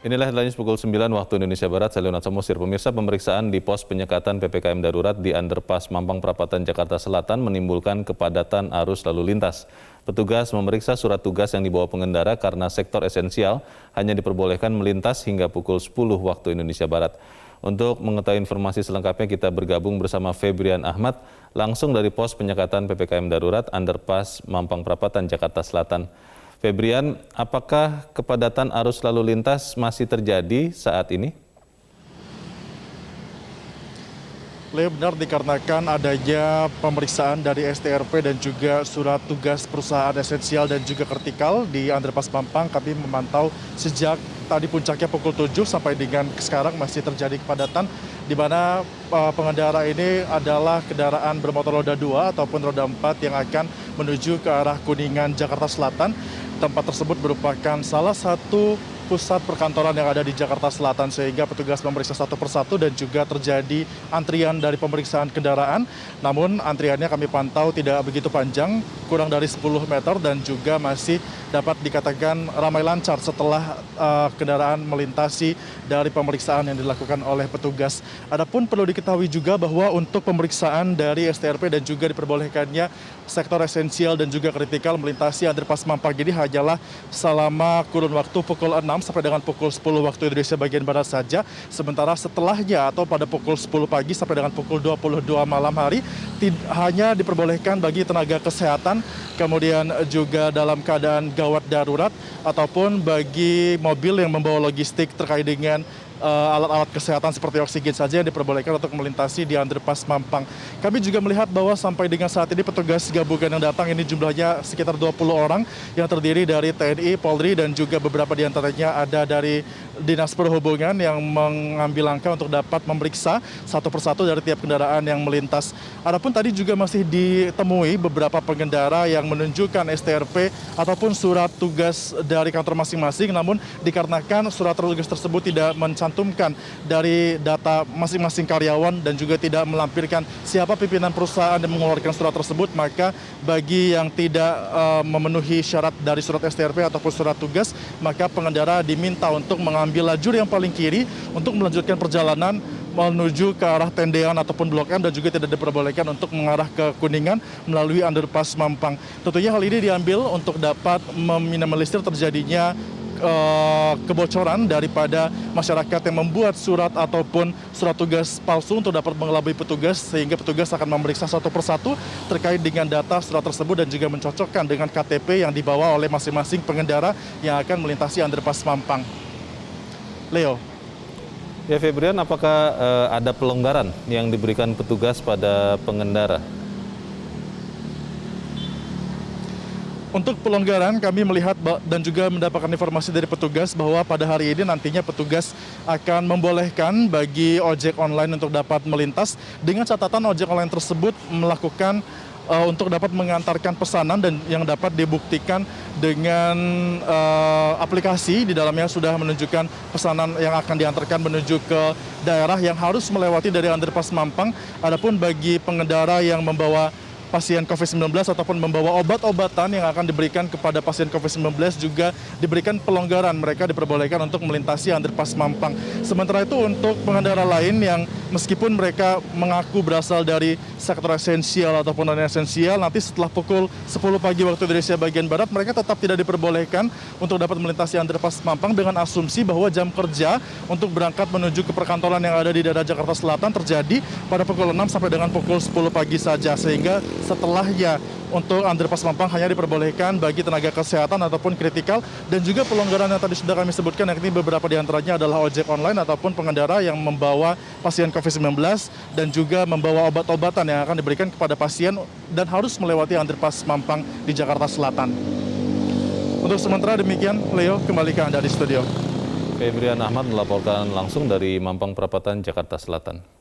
Inilah headline pukul 9 waktu Indonesia Barat, saya Leonard Samosir. Pemirsa, pemeriksaan di pos penyekatan PPKM darurat di Underpass Mampang Perapatan Jakarta Selatan menimbulkan kepadatan arus lalu lintas. Petugas memeriksa surat tugas yang dibawa pengendara karena sektor esensial hanya diperbolehkan melintas hingga pukul 10 waktu Indonesia Barat. Untuk mengetahui informasi selengkapnya kita bergabung bersama Febrian Ahmad langsung dari pos penyekatan PPKM darurat Underpass Mampang Perapatan Jakarta Selatan. Febrian, apakah kepadatan arus lalu lintas masih terjadi saat ini? Leo, benar, dikarenakan adanya pemeriksaan dari STRP dan juga surat tugas perusahaan esensial dan juga kritikal di Underpass Mampang. Kami memantau sejak tadi puncaknya pukul 7 sampai dengan sekarang masih terjadi kepadatan, di mana pengendara ini adalah kendaraan bermotor roda 2 ataupun roda 4 yang akan menuju ke arah Kuningan, Jakarta Selatan. Tempat tersebut merupakan salah satu pusat perkantoran yang ada di Jakarta Selatan, sehingga petugas memeriksa satu persatu dan juga terjadi antrian dari pemeriksaan kendaraan. Namun antriannya kami pantau tidak begitu panjang, kurang dari 10 meter dan juga masih dapat dikatakan ramai lancar setelah kendaraan melintasi dari pemeriksaan yang dilakukan oleh petugas. Adapun perlu diketahui juga bahwa untuk pemeriksaan dari STRP dan juga diperbolehkannya sektor esensial dan juga kritikal melintasi Underpass Mampang ini hanyalah selama kurun waktu pukul 6 sampai dengan pukul 10 waktu Indonesia bagian Barat saja. Sementara setelahnya atau pada pukul 10 pagi sampai dengan pukul 22 malam hari hanya diperbolehkan bagi tenaga kesehatan, kemudian juga dalam keadaan gawat darurat ataupun bagi mobil yang membawa logistik terkait dengan alat-alat kesehatan seperti oksigen saja yang diperbolehkan untuk melintasi di Underpass Mampang. Kami juga melihat bahwa sampai dengan saat ini petugas gabungan yang datang ini jumlahnya sekitar 20 orang yang terdiri dari TNI, Polri dan juga beberapa di antaranya ada dari Dinas Perhubungan yang mengambil langkah untuk dapat memeriksa satu persatu dari tiap kendaraan yang melintas. Adapun tadi juga masih ditemui beberapa pengendara yang menunjukkan STRP ataupun surat tugas dari kantor masing-masing, namun dikarenakan surat tugas tersebut tidak mencantumkan dari data masing-masing karyawan dan juga tidak melampirkan siapa pimpinan perusahaan yang mengeluarkan surat tersebut, maka bagi yang tidak memenuhi syarat dari surat STRP ataupun surat tugas, maka pengendara diminta untuk mengambil lajur yang paling kiri untuk melanjutkan perjalanan menuju ke arah tendean ataupun Blok M dan juga tidak diperbolehkan untuk mengarah ke Kuningan melalui Underpass Mampang. Tentunya hal ini diambil untuk dapat meminimalisir terjadinya kebocoran daripada masyarakat yang membuat surat ataupun surat tugas palsu untuk dapat mengelabui petugas, sehingga petugas akan memeriksa satu persatu terkait dengan data surat tersebut dan juga mencocokkan dengan KTP yang dibawa oleh masing-masing pengendara yang akan melintasi Underpass Mampang. Leo. Ya, Febrian, apakah ada pelonggaran yang diberikan petugas pada pengendara? Untuk pelonggaran kami melihat dan juga mendapatkan informasi dari petugas bahwa pada hari ini nantinya petugas akan membolehkan bagi ojek online untuk dapat melintas, dengan catatan ojek online tersebut melakukan untuk dapat mengantarkan pesanan dan yang dapat dibuktikan dengan aplikasi di dalamnya sudah menunjukkan pesanan yang akan diantarkan menuju ke daerah yang harus melewati dari Underpass Mampang. Adapun bagi pengendara yang membawa pasien COVID-19 ataupun membawa obat-obatan yang akan diberikan kepada pasien COVID-19 juga diberikan pelonggaran, mereka diperbolehkan untuk melintasi Underpass Mampang. Sementara itu untuk pengendara lain yang meskipun mereka mengaku berasal dari sektor esensial ataupun non-esensial, nanti setelah pukul 10 pagi waktu Indonesia bagian Barat mereka tetap tidak diperbolehkan untuk dapat melintasi Underpass Mampang dengan asumsi bahwa jam kerja untuk berangkat menuju ke perkantoran yang ada di daerah Jakarta Selatan terjadi pada pukul 6 sampai dengan pukul 10 pagi saja, sehingga setelahnya untuk Underpass Mampang hanya diperbolehkan bagi tenaga kesehatan ataupun kritikal, dan juga pelonggaran yang tadi sudah kami sebutkan, yakni beberapa di antaranya adalah ojek online ataupun pengendara yang membawa pasien COVID-19 dan juga membawa obat-obatan yang akan diberikan kepada pasien dan harus melewati Underpass Mampang di Jakarta Selatan. Untuk sementara demikian, Leo, kembali ke Anda di studio. Febrian Ahmad melaporkan langsung dari Mampang Perapatan, Jakarta Selatan.